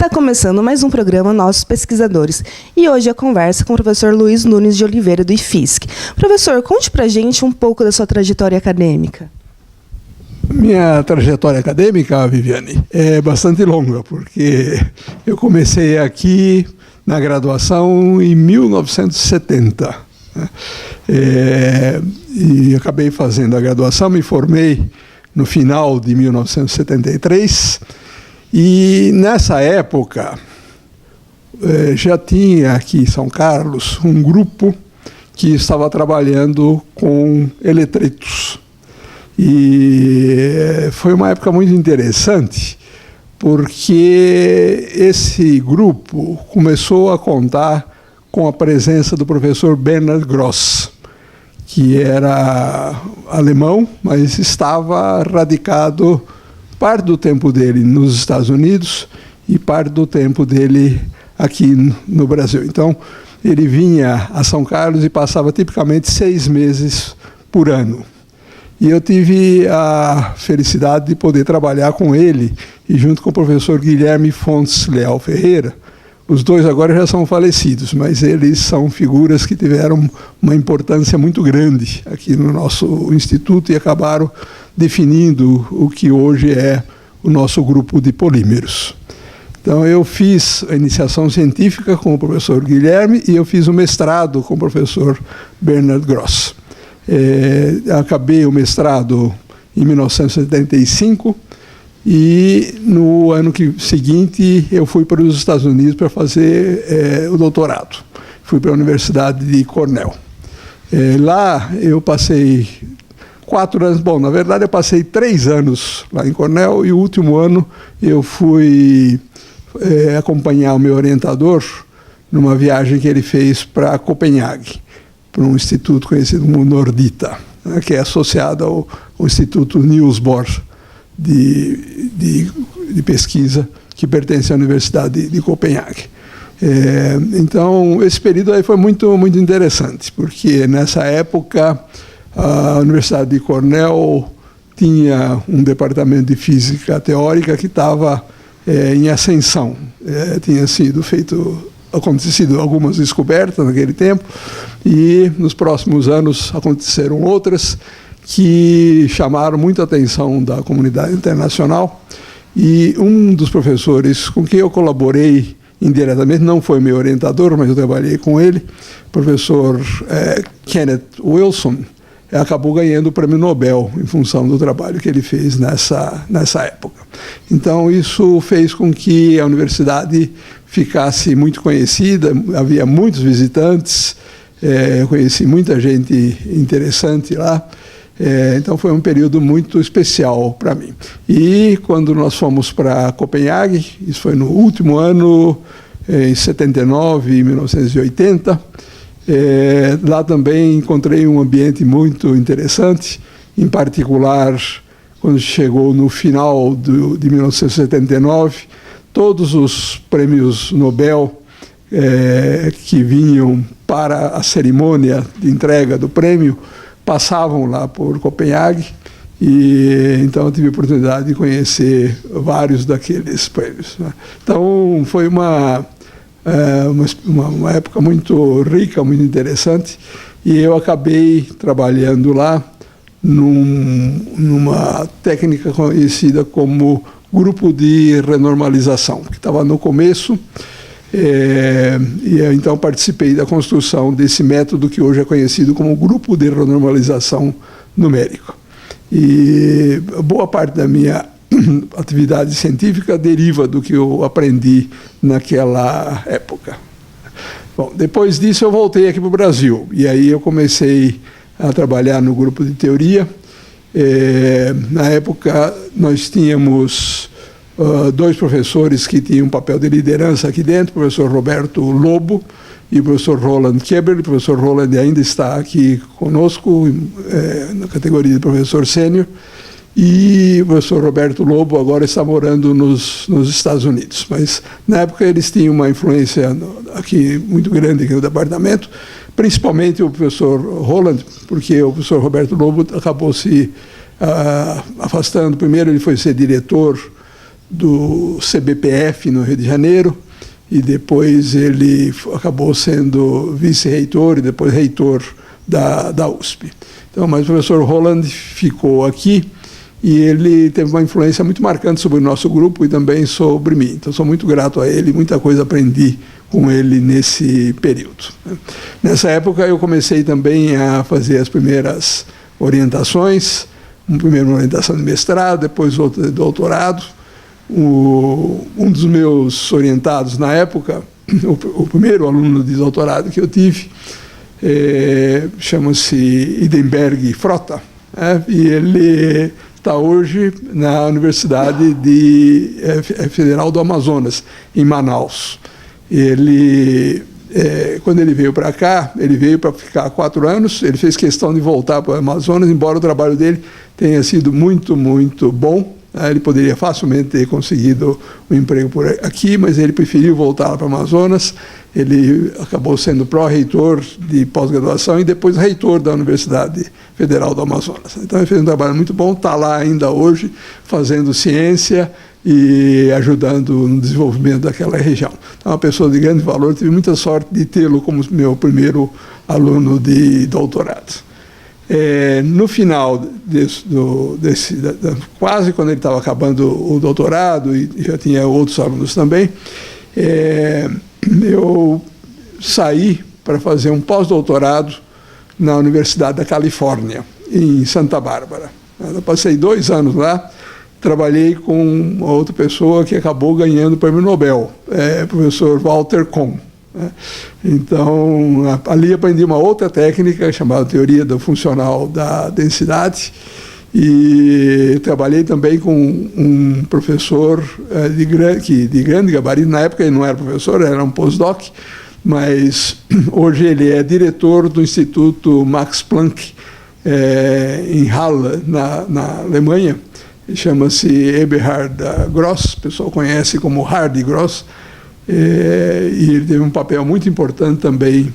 Está começando mais um programa Nossos Pesquisadores e hoje a conversa com o professor Luiz Nunes de Oliveira do IFISC. Professor, conte pra gente um pouco da sua trajetória acadêmica. Minha trajetória acadêmica, Viviane, é bastante longa, porque eu comecei aqui na graduação em 1970. Né? E acabei fazendo a graduação, me formei no final de 1973, e nessa época já tinha aqui em São Carlos um grupo que estava trabalhando com eletritos. E foi uma época muito interessante, porque esse grupo começou a contar com a presença do professor Bernhard Gross, que era alemão, mas estava radicado parte do tempo dele nos Estados Unidos e parte do tempo dele aqui no Brasil. Então, ele vinha a São Carlos e passava tipicamente 6 meses por ano. E eu tive a felicidade de poder trabalhar com ele e junto com o professor Guilherme Fontes Leal Ferreira. Os dois agora já são falecidos, mas eles são figuras que tiveram uma importância muito grande aqui no nosso instituto e acabaram definindo o que hoje é o nosso grupo de polímeros. Então, eu fiz a iniciação científica com o professor Guilherme e eu fiz o mestrado com o professor Bernhard Gross. Acabei o mestrado em 1975 e no ano seguinte eu fui para os Estados Unidos para fazer o doutorado. Fui para a Universidade de Cornell. Lá eu passei 4 anos, bom, na verdade eu passei 3 anos lá em Cornell e o último ano eu fui acompanhar o meu orientador numa viagem que ele fez para Copenhague, para um instituto conhecido como Nordita, né, que é associado ao Instituto Niels Bohr de pesquisa, que pertence à Universidade de Copenhague. Então, esse período aí foi muito, muito interessante, porque nessa época a Universidade de Cornell tinha um departamento de física teórica que estava em ascensão. Tinha sido acontecido algumas descobertas naquele tempo e nos próximos anos aconteceram outras que chamaram muita atenção da comunidade internacional, e um dos professores com quem eu colaborei indiretamente, não foi meu orientador, mas eu trabalhei com ele, o professor Kenneth Wilson, acabou ganhando o Prêmio Nobel em função do trabalho que ele fez nessa época. Então, isso fez com que a universidade ficasse muito conhecida, havia muitos visitantes, eu conheci muita gente interessante lá, então foi um período muito especial para mim. E quando nós fomos para Copenhague, isso foi no último ano, em 79 e 1980, lá também encontrei um ambiente muito interessante, em particular, quando chegou no final de 1979, todos os prêmios Nobel que vinham para a cerimônia de entrega do prêmio passavam lá por Copenhague, e então eu tive a oportunidade de conhecer vários daqueles prêmios, né? Então foi uma época muito rica, muito interessante, e eu acabei trabalhando lá numa técnica conhecida como grupo de renormalização, que estava no começo, e eu então participei da construção desse método que hoje é conhecido como grupo de renormalização numérico. E boa parte da minha atividade científica deriva do que eu aprendi naquela época. Bom, depois disso eu voltei aqui para o Brasil, e aí eu comecei a trabalhar no grupo de teoria. Na época nós tínhamos 2 professores que tinham um papel de liderança aqui dentro, o professor Roberto Lobo e o professor Roland Keberle. O professor Roland ainda está aqui conosco, na categoria de professor sênior, e o professor Roberto Lobo agora está morando nos Estados Unidos. Mas, na época, eles tinham uma influência aqui muito grande aqui no departamento, principalmente o professor Roland, porque o professor Roberto Lobo acabou se afastando. Primeiro ele foi ser diretor do CBPF no Rio de Janeiro, e depois ele acabou sendo vice-reitor e depois reitor da USP. Então, mas o professor Roland ficou aqui e ele teve uma influência muito marcante sobre o nosso grupo e também sobre mim. Então, sou muito grato a ele, muita coisa aprendi com ele nesse período. Nessa época, eu comecei também a fazer as primeiras orientações, primeiro uma orientação de mestrado, depois outra de doutorado. Um dos meus orientados na época, o primeiro aluno de doutorado que eu tive, chama-se Idenberg Frota, e ele está hoje na Universidade Federal do Amazonas, em Manaus. Ele, quando ele veio para cá, ele veio para ficar 4 anos, ele fez questão de voltar para o Amazonas, embora o trabalho dele tenha sido muito, muito bom. Ele poderia facilmente ter conseguido um emprego por aqui, mas ele preferiu voltar para o Amazonas. Ele acabou sendo pró-reitor de pós-graduação e depois reitor da Universidade Federal do Amazonas. Então, ele fez um trabalho muito bom, está lá ainda hoje, fazendo ciência e ajudando no desenvolvimento daquela região. Então, é uma pessoa de grande valor, tive muita sorte de tê-lo como meu primeiro aluno de doutorado. No final, quase quando ele estava acabando o doutorado, e já tinha outros alunos também, eu saí para fazer um pós-doutorado na Universidade da Califórnia, em Santa Bárbara. Eu passei 2 anos lá, trabalhei com uma outra pessoa que acabou ganhando o prêmio Nobel, o professor Walter Kohn. Então, ali aprendi uma outra técnica chamada teoria do funcional da densidade, e trabalhei também com um professor de grande gabarito. Na época ele não era professor, era um postdoc, mas hoje ele é diretor do Instituto Max Planck em Halle, na Alemanha. Chama-se Eberhard Gross, o pessoal conhece como Hardy Gross. E ele teve um papel muito importante também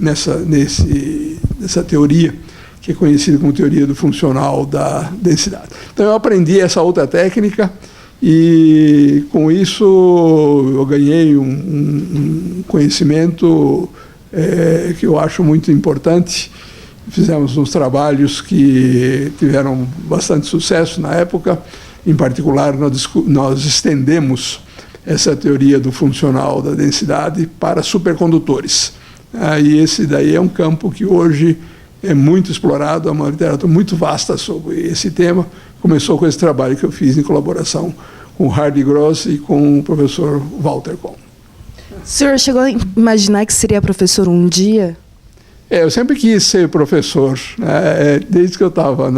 nessa teoria, que é conhecida como teoria do funcional da densidade. Então, eu aprendi essa outra técnica e, com isso, eu ganhei um conhecimento que eu acho muito importante. Fizemos uns trabalhos que tiveram bastante sucesso na época. Em particular, nós estendemos essa teoria do funcional da densidade para supercondutores. E esse daí é um campo que hoje é muito explorado, há uma literatura muito vasta sobre esse tema. Começou com esse trabalho que eu fiz em colaboração com o Hardy Gross e com o professor Walter Kohn. O senhor chegou a imaginar que seria professor um dia? Eu sempre quis ser professor, desde que eu estava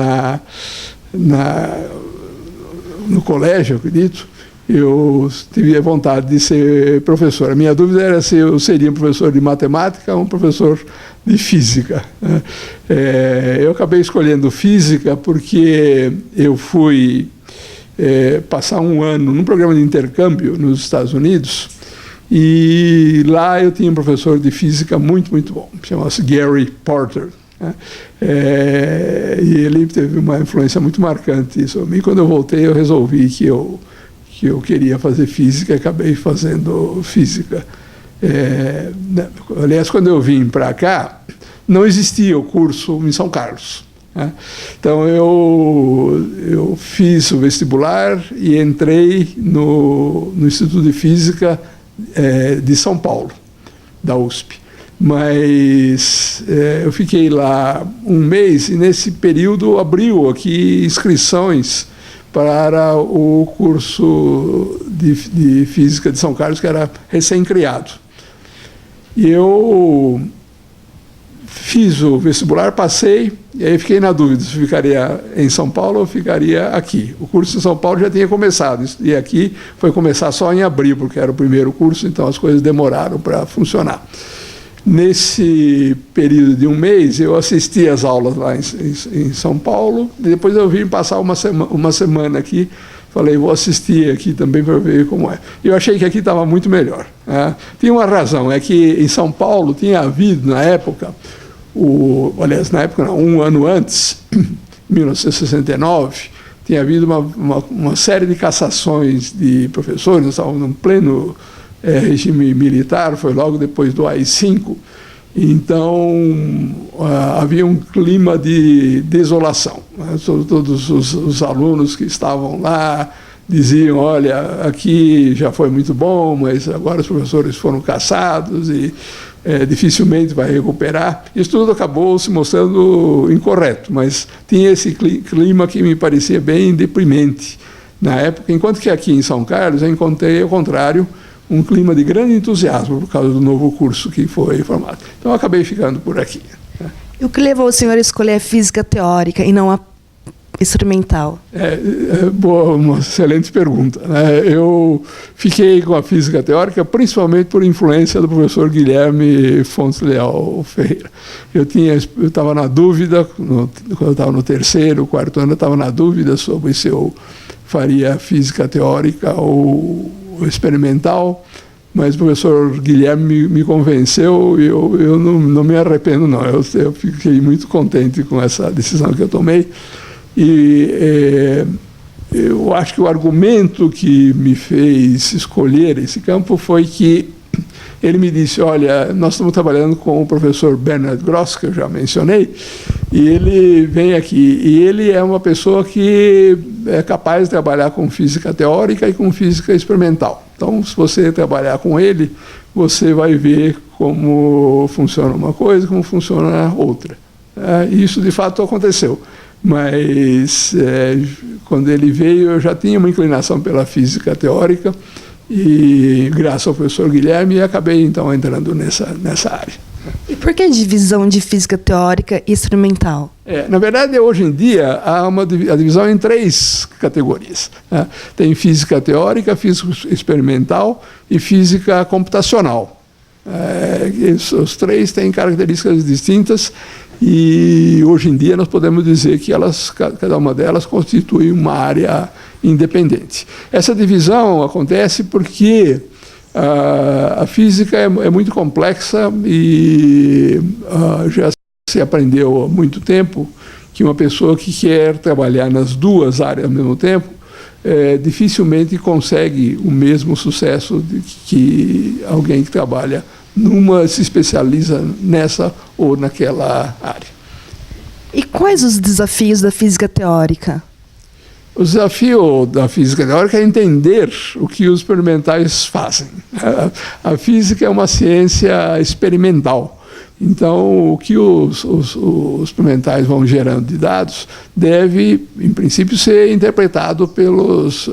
no colégio, eu acredito. Eu tive a vontade de ser professor. A minha dúvida era se eu seria um professor de matemática ou um professor de física. Eu acabei escolhendo física porque eu fui passar um ano num programa de intercâmbio nos Estados Unidos, e lá eu tinha um professor de física muito, muito bom, chamava-se Gary Porter. E ele teve uma influência muito marcante sobre mim. Quando eu voltei, eu resolvi que eu queria fazer física, e acabei fazendo física. Aliás, quando eu vim para cá, não existia o curso em São Carlos. Então, eu fiz o vestibular e entrei no Instituto de Física de São Paulo, da USP. Mas eu fiquei lá um mês, e nesse período abriu aqui inscrições para o curso de Física de São Carlos, que era recém-criado. E eu fiz o vestibular, passei, e aí fiquei na dúvida se ficaria em São Paulo ou ficaria aqui. O curso em São Paulo já tinha começado, e aqui foi começar só em abril, porque era o primeiro curso, então as coisas demoraram para funcionar. Nesse período de um mês, eu assisti às aulas lá em São Paulo, e depois eu vim passar uma semana aqui. Falei, vou assistir aqui também para ver como é. Eu achei que aqui estava muito melhor. Tinha uma razão, é que em São Paulo tinha havido, na época, aliás, na época não, um ano antes, em 1969, tinha havido uma série de cassações de professores, nós estávamos num pleno regime militar, foi logo depois do AI-5, então havia um clima de desolação, né? Todos os alunos que estavam lá diziam, olha, aqui já foi muito bom, mas agora os professores foram cassados e dificilmente vai recuperar. Isso tudo acabou se mostrando incorreto, mas tinha esse clima que me parecia bem deprimente na época, enquanto que aqui em São Carlos eu encontrei, ao contrário, um clima de grande entusiasmo por causa do novo curso que foi formado. Então eu acabei ficando por aqui. E o que levou o senhor a escolher a física teórica e não a experimental? Boa, uma excelente pergunta, né? Eu fiquei com a física teórica principalmente por influência do professor Guilherme Fontes Leal Ferreira. Eu estava na dúvida, quando eu estava no terceiro, quarto ano, eu estava na dúvida sobre se eu faria física teórica ou experimental, mas o professor Guilherme me convenceu e eu não me arrependo, não. Eu fiquei muito contente com essa decisão que eu tomei. E eu acho que o argumento que me fez escolher esse campo foi que ele me disse, olha, nós estamos trabalhando com o professor Bernard Gross, que eu já mencionei, e ele vem aqui, e ele é uma pessoa que é capaz de trabalhar com física teórica e com física experimental. Então, se você trabalhar com ele, você vai ver como funciona uma coisa e como funciona outra. Isso, de fato, aconteceu. Mas, quando ele veio, eu já tinha uma inclinação pela física teórica, e graças ao professor Guilherme, acabei, então, entrando nessa área. E por que a divisão de física teórica e experimental? Na verdade, hoje em dia, há a divisão em 3 categorias, né? Tem física teórica, física experimental e física computacional. Os 3 têm características distintas e, hoje em dia, nós podemos dizer que cada uma delas constitui uma área independente. Essa divisão acontece porque a física é muito complexa e já se aprendeu há muito tempo que uma pessoa que quer trabalhar nas 2 áreas ao mesmo tempo dificilmente consegue o mesmo sucesso que alguém que trabalha numa, se especializa nessa ou naquela área. E quais os desafios da física teórica? O desafio da física teórica é entender o que os experimentais fazem. A física é uma ciência experimental. Então, o que os experimentais vão gerando de dados deve, em princípio, ser interpretado pelos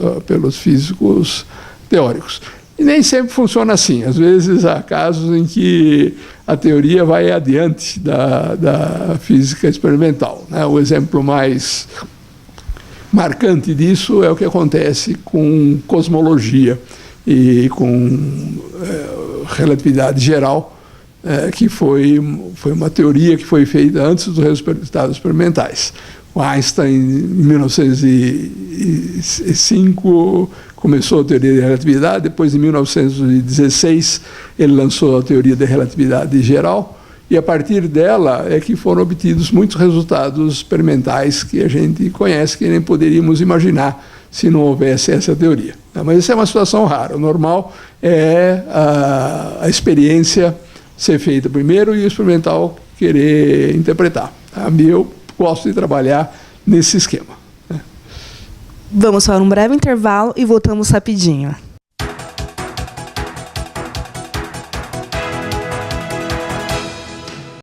físicos teóricos. E nem sempre funciona assim. Às vezes, há casos em que a teoria vai adiante da física experimental, né? O exemplo mais marcante disso é o que acontece com cosmologia e com relatividade geral, que foi uma teoria que foi feita antes dos resultados experimentais. O Einstein, em 1905, começou a teoria da relatividade, depois, em 1916, ele lançou a teoria da relatividade geral, e a partir dela é que foram obtidos muitos resultados experimentais que a gente conhece, que nem poderíamos imaginar se não houvesse essa teoria. Mas essa é uma situação rara. O normal é a experiência ser feita primeiro e o experimental querer interpretar. Eu gosto de trabalhar nesse esquema. Vamos para um breve intervalo e voltamos rapidinho.